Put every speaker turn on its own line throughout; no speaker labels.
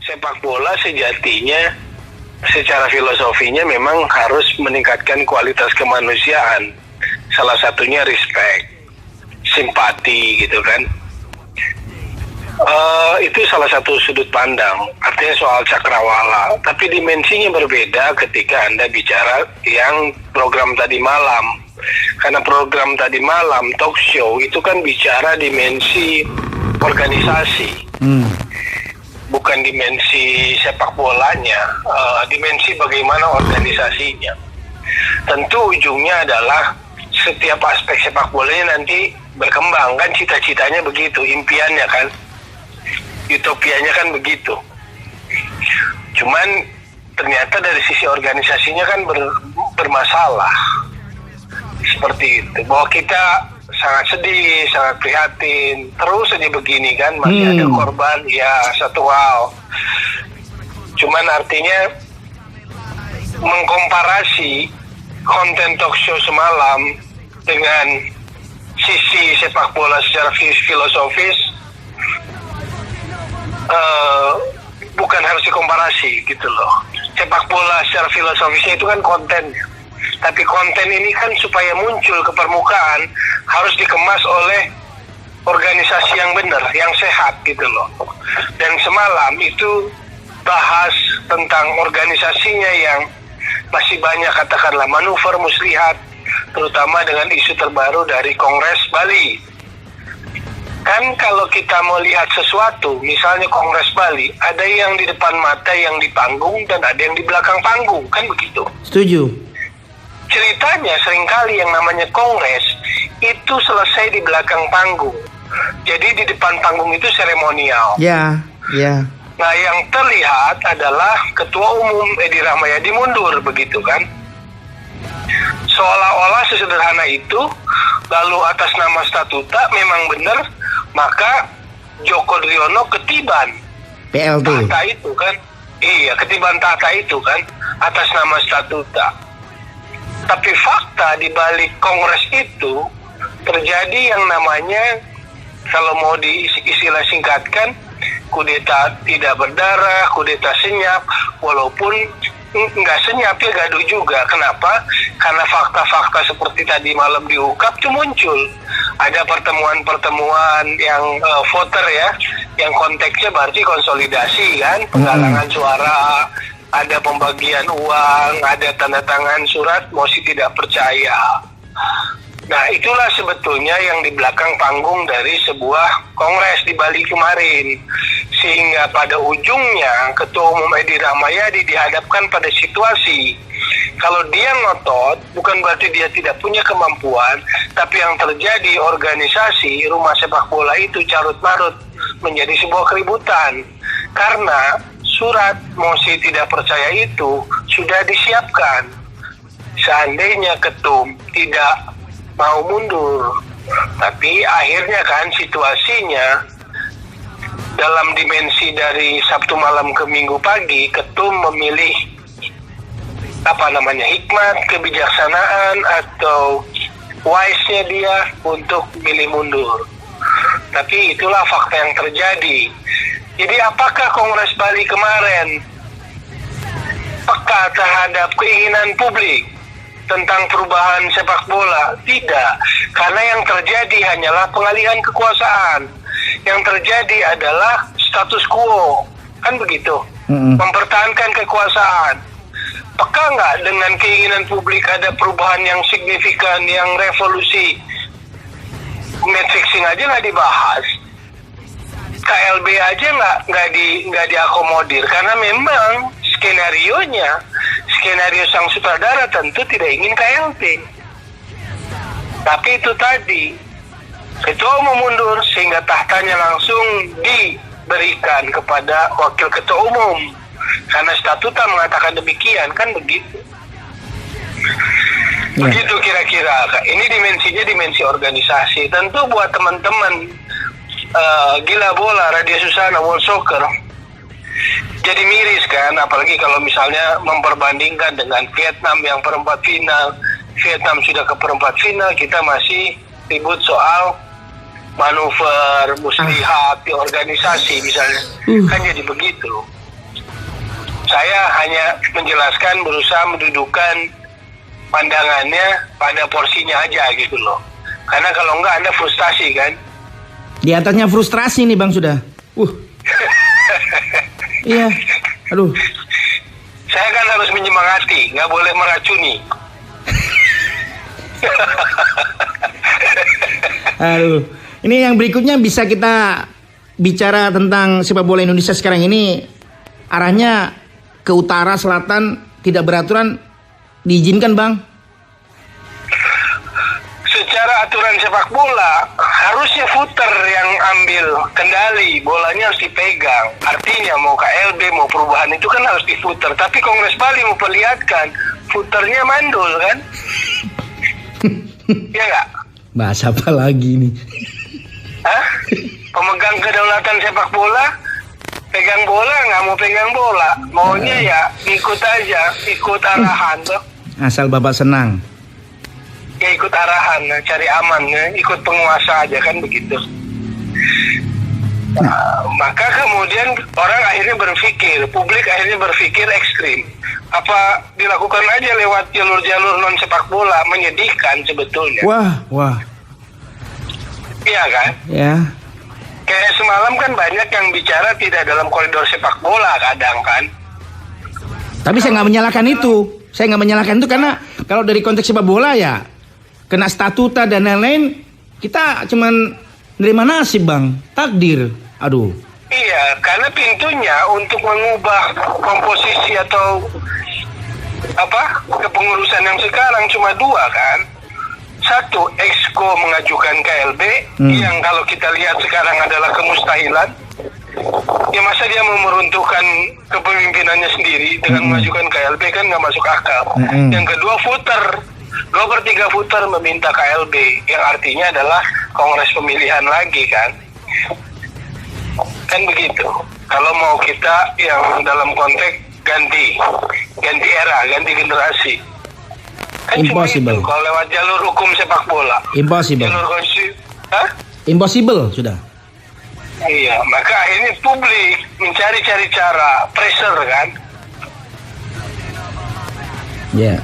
sepak bola sejatinya secara filosofinya memang harus meningkatkan kualitas kemanusiaan. Salah satunya respect, simpati gitu kan. Itu salah satu sudut pandang, artinya soal cakrawala. Tapi dimensinya berbeda ketika Anda bicara yang program tadi malam. Karena program tadi malam, talk show, itu kan bicara dimensi organisasi. Bukan dimensi sepak bolanya, dimensi bagaimana organisasinya. Tentu ujungnya adalah setiap aspek sepak bolanya nanti berkembang, kan cita-citanya begitu, impiannya kan. Utopianya kan begitu. Cuman ternyata dari sisi organisasinya kan bermasalah. Seperti itu. Bahwa kita sangat sedih, sangat prihatin. Terus saja begini kan, masih ada korban, ya satu hal. Cuman artinya mengkomparasi konten talk show semalam dengan sisi sepak bola secara filosofis, bukan harus dikomparasi gitu loh. Sepak bola secara filosofisnya itu kan kontennya, tapi konten ini kan supaya muncul ke permukaan harus dikemas oleh organisasi yang benar, yang sehat gitu loh. Dan semalam itu bahas tentang organisasinya yang masih banyak katakanlah manuver muslihat, terutama dengan isu terbaru dari Kongres Bali. Kan kalau kita mau lihat sesuatu, misalnya Kongres Bali, ada yang di depan mata, yang di panggung, dan ada yang di belakang panggung, kan begitu?
Setuju.
Ceritanya seringkali yang namanya Kongres itu selesai di belakang panggung. Jadi di depan panggung itu seremonial.
Ya.
Nah, yang terlihat adalah Ketua Umum Edi Rahmayadi mundur, begitu kan? Seolah-olah sesederhana itu, lalu atas nama statuta memang benar, maka Joko Driono ketiban
PLT
tahta itu kan. Iya, ketiban tahta itu kan atas nama statuta. Tapi fakta di balik Kongres itu terjadi yang namanya, kalau mau istilah singkatkan, kudeta tidak berdarah, kudeta senyap, walaupun nggak senyap ya gaduh juga. Kenapa? Karena fakta-fakta seperti tadi malam diungkap itu muncul. Ada pertemuan-pertemuan yang voter ya, yang konteksnya berarti konsolidasi kan, penggalangan suara, ada pembagian uang, ada tanda tangan surat mosi tidak percaya. Nah, itulah sebetulnya yang di belakang panggung dari sebuah kongres di Bali kemarin. Sehingga pada ujungnya Ketua Umum Edi Rahmayadi dihadapkan pada situasi, kalau dia ngotot, bukan berarti dia tidak punya kemampuan, tapi yang terjadi organisasi rumah sepak bola itu carut-marut menjadi sebuah keributan. Karena surat mosi tidak percaya itu sudah disiapkan. Seandainya ketum tidak mau mundur, tapi akhirnya kan situasinya dalam dimensi dari Sabtu malam ke Minggu pagi, ketum memilih hikmat, kebijaksanaan atau wise-nya dia untuk milih mundur. Tapi itulah fakta yang terjadi. Jadi apakah Kongres Bali kemarin peka terhadap keinginan publik tentang perubahan sepak bola? Tidak, karena yang terjadi hanyalah pengalihan kekuasaan. Yang terjadi adalah status quo, kan begitu, mempertahankan kekuasaan. Peka nggak dengan keinginan publik ada perubahan yang signifikan, yang revolusi? Match fixing aja nggak dibahas, KLB aja nggak diakomodir, karena memang skenario sang sutradara tentu tidak ingin KLB. Tapi itu tadi, Ketua Umum mundur sehingga tahtanya langsung diberikan kepada Wakil Ketua Umum karena statuta mengatakan demikian, kan begitu. Begitu kira-kira. Ini dimensinya dimensi organisasi. Tentu buat teman-teman Gila Bola, Radio Susana, World Soccer, jadi miris kan, apalagi kalau misalnya memperbandingkan dengan Vietnam yang perempat final. Vietnam sudah ke perempat final, kita masih ribut soal manuver, muslihat di organisasi misalnya. Kan jadi begitu. Saya hanya menjelaskan, berusaha mendudukan pandangannya pada porsinya aja gitu loh. Karena kalau enggak Anda frustasi kan.
Di atasnya frustrasi nih Bang sudah. Iya. Aduh.
Saya kan harus menyemangati, nggak boleh meracuni.
Aduh. Ini yang berikutnya bisa kita bicara tentang sepak bola Indonesia sekarang ini. Arahnya ke utara, selatan, tidak beraturan, diizinkan Bang?
Secara aturan sepak bola, harusnya footer yang ambil kendali, bolanya harus dipegang. Artinya mau KLB, mau perubahan itu kan harus difuter. Tapi Kongres Bali memperlihatkan, footernya mandul kan? Iya nggak?
Bahasa apa lagi nih?
Hah? Pemegang kedaulatan sepak bola, pegang bola nggak mau pegang bola, maunya ya ikut aja, ikut arahan tuh.
Asal Bapak senang.
Ya ikut arahan, cari aman, ikut penguasa aja kan begitu. Maka kemudian orang akhirnya berpikir, publik akhirnya berpikir ekstrim. Apa dilakukan aja lewat jalur-jalur non sepak bola, menyedihkan sebetulnya.
Wah.
Iya kan?
Ya.
Kayak semalam kan banyak yang bicara tidak dalam koridor sepak bola kadang kan.
Tapi saya nggak menyalahkan itu. Saya nggak menyalahkan itu karena kalau dari konteks sepak bola ya kena statuta dan lain-lain, kita cuman nerima nasib Bang, takdir. Aduh.
Iya, karena pintunya untuk mengubah komposisi atau kepengurusan yang sekarang cuma dua kan. Satu, Exco mengajukan KLB yang kalau kita lihat sekarang adalah kemustahilan. Ya masa dia meruntuhkan kepemimpinannya sendiri dengan mengajukan KLB kan nggak masuk akal. Yang kedua, footer. 2/3 footer meminta KLB, yang artinya adalah kongres pemilihan lagi kan. Kan begitu. Kalau mau kita yang dalam konteks ganti era, ganti generasi. Kan
impossible.
Cuma itu, kalau lewat jalur hukum sepak bola.
Impossible.
Jalur
Impossible sudah.
Iya, maka akhirnya publik mencari-cari cara, pressure kan.
Ya.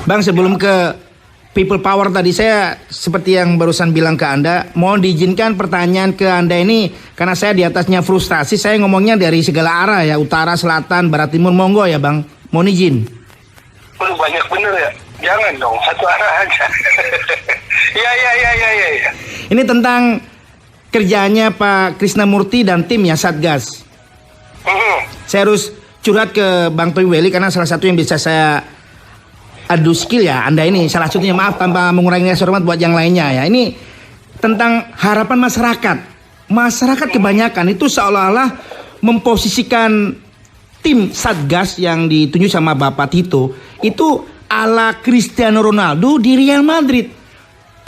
Bang, sebelum ke people power tadi, saya seperti yang barusan bilang ke Anda, mohon diizinkan pertanyaan ke Anda ini karena saya di atasnya frustasi, saya ngomongnya dari segala arah ya, utara, selatan, barat, timur, monggo ya Bang. Mohon izin.
Waduh, banyak bener ya. Jangan dong, satu arah aja. Ya.
Ini tentang kerjanya Pak Krisnamurti dan tim ya, Satgas. Saya harus curhat ke Bang Tommy Welly karena salah satu yang bisa saya adu skill ya Anda ini, salah satunya, maaf tanpa mengurangi rasa hormat buat yang lainnya ya. Ini tentang harapan masyarakat. Masyarakat kebanyakan itu seolah-olah memposisikan tim Satgas yang ditunjuk sama Bapak Tito itu ala Cristiano Ronaldo di Real Madrid.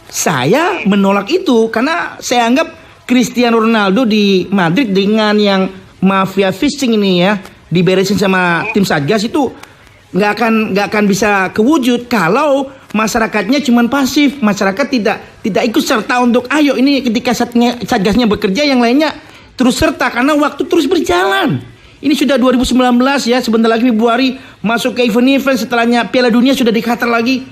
Saya menolak itu karena saya anggap Cristiano Ronaldo di Madrid dengan yang mafia fishing ini ya diberesin sama tim Satgas itu nggak akan bisa kewujud kalau masyarakatnya cuma pasif, masyarakat tidak ikut serta untuk ayo ini ketika Satgasnya bekerja yang lainnya terus serta karena waktu terus berjalan. Ini sudah 2019 ya, sebentar lagi Februari masuk ke event-event, setelahnya Piala Dunia sudah di Qatar lagi.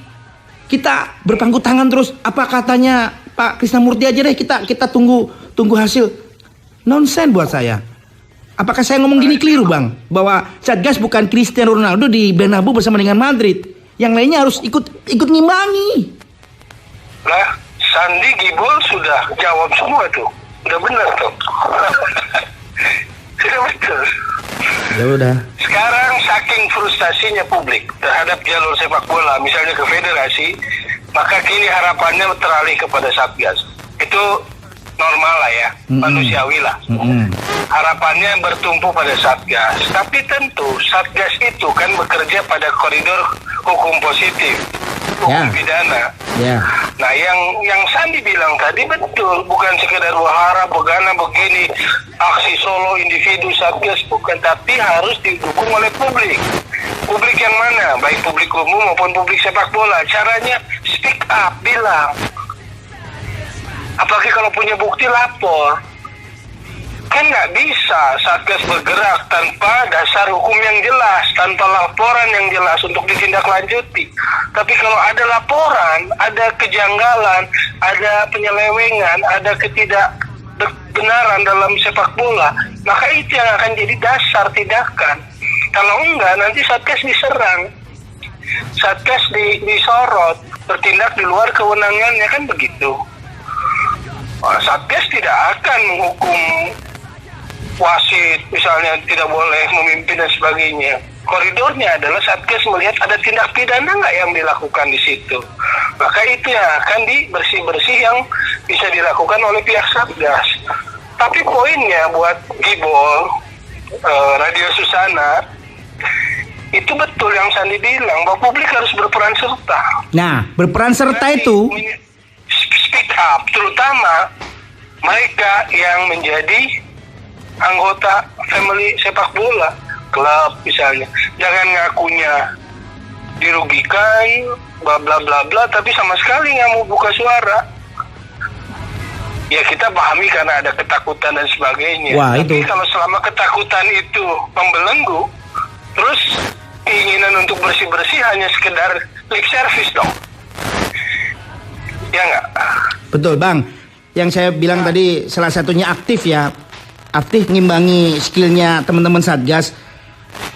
Kita berpangku tangan terus. Apa katanya Pak Krisnamurti aja deh, kita tunggu hasil. Nonsen buat saya. Apakah saya ngomong gini keliru Bang? Bahwa Satgas bukan Cristiano Ronaldo di Bernabeu bersama dengan Madrid. Yang lainnya harus ikut ngimbangi.
Lah, Sandi Gibol sudah jawab semua tuh. Udah benar tuh. Sudah betul.
Ya udah.
Sekarang saking frustasinya publik terhadap jalur sepak bola, misalnya ke federasi, maka kini harapannya teralih kepada Satgas. Itu normal lah ya, manusiawi lah. Harapannya bertumpu pada Satgas. Tapi tentu Satgas itu kan bekerja pada koridor hukum positif, hukum pidana. Nah yang Sandi bilang tadi betul, bukan sekedar wahara, begana, begini, aksi solo individu Satgas, bukan, tapi harus didukung oleh publik. Publik yang mana? Baik publik umum maupun publik sepak bola. Caranya speak up, bilang. Apalagi kalau punya bukti lapor. Kan nggak bisa Satgas bergerak tanpa dasar hukum yang jelas, tanpa laporan yang jelas untuk ditindaklanjuti. Tapi kalau ada laporan, ada kejanggalan, ada penyelewengan, ada ketidakbenaran dalam sepak bola, maka itu yang akan jadi dasar tindakan. Kalau enggak, nanti Satgas diserang, Satgas disorot, bertindak di luar kewenangannya, kan begitu. Satgas tidak akan menghukum wasit, misalnya tidak boleh memimpin dan sebagainya. Koridornya adalah Satgas melihat ada tindak pidana nggak yang dilakukan di situ. Maka itu yang akan bersih-bersih yang bisa dilakukan oleh pihak Satgas. Tapi poinnya buat Gibol, Radio Susana, itu betul yang Sandi bilang, bahwa publik harus berperan serta.
Nah, berperan serta itu
speak up, terutama mereka yang menjadi anggota family sepak bola, klub misalnya. Jangan ngakunya dirugikan, bla bla bla bla, tapi sama sekali nggak mau buka suara. Ya kita pahami karena ada ketakutan dan sebagainya.
Wah,
tapi
itu.
kalau selama ketakutan itu membelenggu, terus keinginan untuk bersih-bersih hanya sekedar lip service dong. Ya nggak?
Betul Bang. Yang saya bilang tadi salah satunya aktif ya. Aktif ngimbangi skillnya teman-teman Satgas.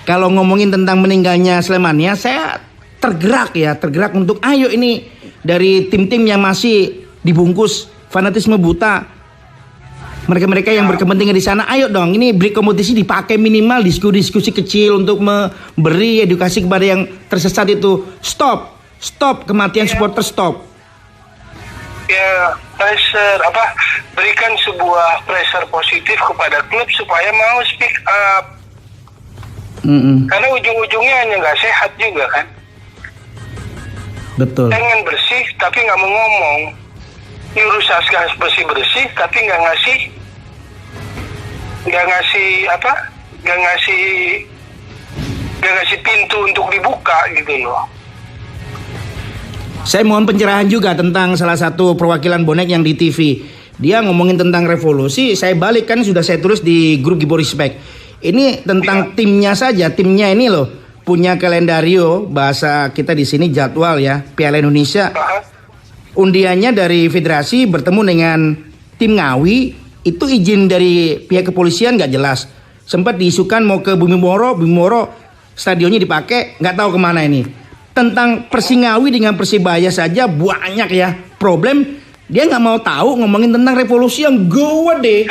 Kalau ngomongin tentang meninggalnya Slemannya, saya tergerak untuk ayo ini dari tim-tim yang masih dibungkus fanatisme buta. Mereka-mereka yang berkepentingan di sana, ayo dong ini break kompetisi dipakai minimal diskusi kecil untuk memberi edukasi kepada yang tersesat itu. Stop kematian supporter, stop.
Ya, pressure berikan sebuah pressure positif kepada klub supaya mau speak up. Karena ujung-ujungnya hanya nggak sehat juga kan.
Betul. Pengen
bersih tapi nggak mau ngomong. Nyuruh Satgas bersih tapi nggak ngasih pintu untuk dibuka gitu loh.
Saya mohon pencerahan juga tentang salah satu perwakilan bonek yang di TV. Dia ngomongin tentang revolusi, saya balik kan sudah saya tulis di grup Gibo Respect. Ini tentang timnya saja, timnya ini loh punya kalendario, bahasa kita di sini jadwal ya, Piala Indonesia. Undiannya dari federasi bertemu dengan tim Ngawi, itu izin dari pihak kepolisian nggak jelas. Sempat diisukan mau ke Bumi Moro stadionnya dipakai, nggak tahu kemana ini. Tentang Persingawi dengan Persibaya saja banyak ya problem. Dia nggak mau tahu ngomongin tentang revolusi yang gede.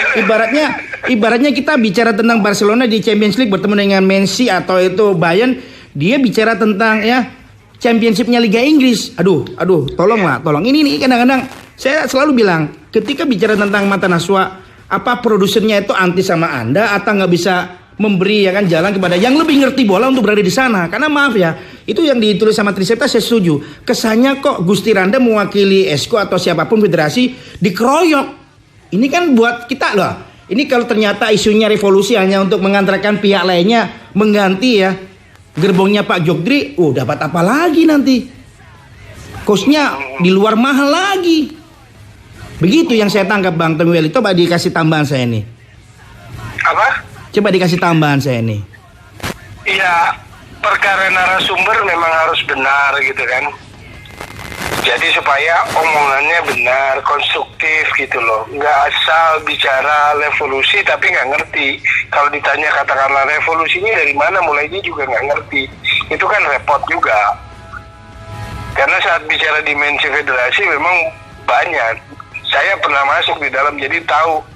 Ibaratnya kita bicara tentang Barcelona di Champions League bertemu dengan Messi atau itu Bayern. Dia bicara tentang ya Championship-nya Liga Inggris. Aduh, tolong. Ini kadang-kadang saya selalu bilang ketika bicara tentang mata naswa, apa produsernya itu anti sama Anda atau nggak bisa memberi ya kan jalan kepada yang lebih ngerti bola untuk berada di sana. Karena maaf ya, itu yang ditulis sama Trisepta saya setuju. Kesannya kok Gusti Randa mewakili Esko atau siapapun federasi dikeroyok. Ini kan buat kita loh. Ini kalau ternyata isunya revolusi hanya untuk mengantarkan pihak lainnya mengganti ya gerbongnya Pak Jogdri, dapat apa lagi nanti? Kosnya di luar mahal lagi. Begitu yang saya tangkap Bang Temuel. Itu Pak dikasih tambahan saya nih.
Apa?
Coba dikasih tambahan saya nih.
Iya, perkara narasumber memang harus benar gitu kan. Jadi supaya omongannya benar, konstruktif gitu loh. Nggak asal bicara revolusi tapi nggak ngerti. Kalau ditanya katakanlah revolusinya dari mana mulainya juga nggak ngerti. Itu kan repot juga. Karena saat bicara dimensi federasi memang banyak. Saya pernah masuk di dalam jadi tahu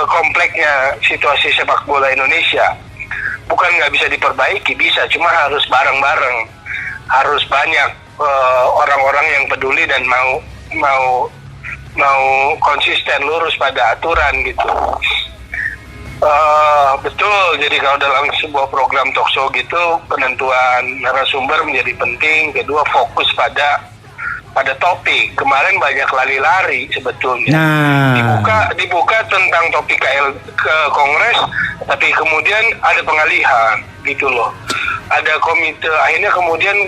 kompleknya situasi sepak bola Indonesia. Bukan nggak bisa diperbaiki, bisa, cuma harus bareng-bareng, harus banyak orang-orang yang peduli dan mau konsisten lurus pada aturan gitu. Betul, jadi kalau dalam sebuah program talkshow gitu penentuan narasumber menjadi penting. Kedua, fokus pada topik. Kemarin banyak lari-lari sebetulnya. Dibuka tentang topik ke Kongres, tapi kemudian ada pengalihan gitu loh. Ada komite, akhirnya kemudian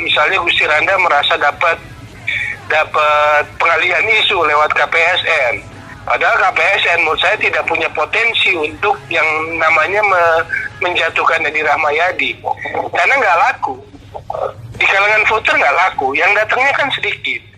misalnya Gusti Randa merasa dapat pengalihan isu lewat KPSN. Padahal KPSN menurut saya tidak punya potensi untuk yang namanya menjatuhkan Edi Rahmayadi. Karena nggak laku. Di kalangan voter nggak laku. Yang datangnya kan sedikit.